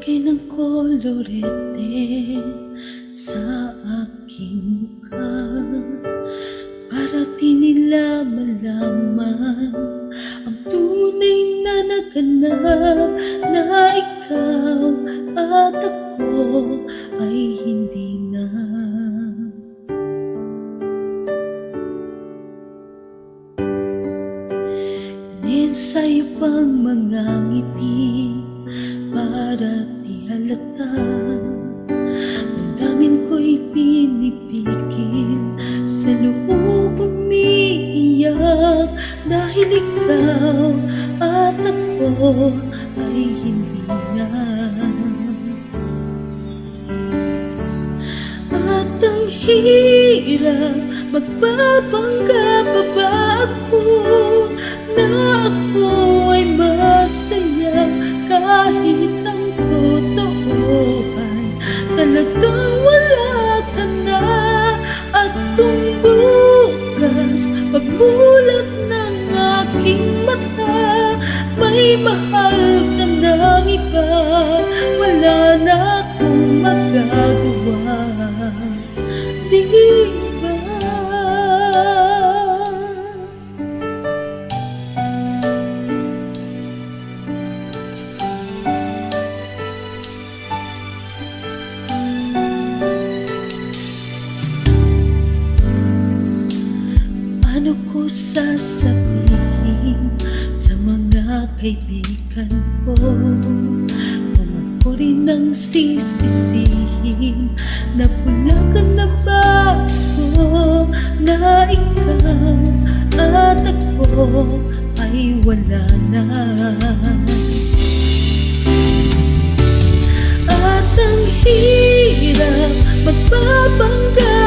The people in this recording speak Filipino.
Lagay ng kolorete sa aking mukha para di nila malaman ang tunay na naganap, na ikaw at ako ay hindi na. Sa'yo pang mga ngiti para di halata, damdamin ko'y pinipigil, sa loob umiiyak, dahil ikaw at ako ay hindi na. At ang hirap, magbabangga pa ba ako na ako ay masaya kahit ang totoo ay talagang wala ka na? At kung bukas pagmulat ng aking mata may mahal ka ng iba, wala na akong magagawa, di ba? Ano ko sasabihin sa mga kaibigan ko kung ako rin ang sisisihin? Nabulagan na ba ako na ikaw at ako ay wala na? At ang hirap, magbabangga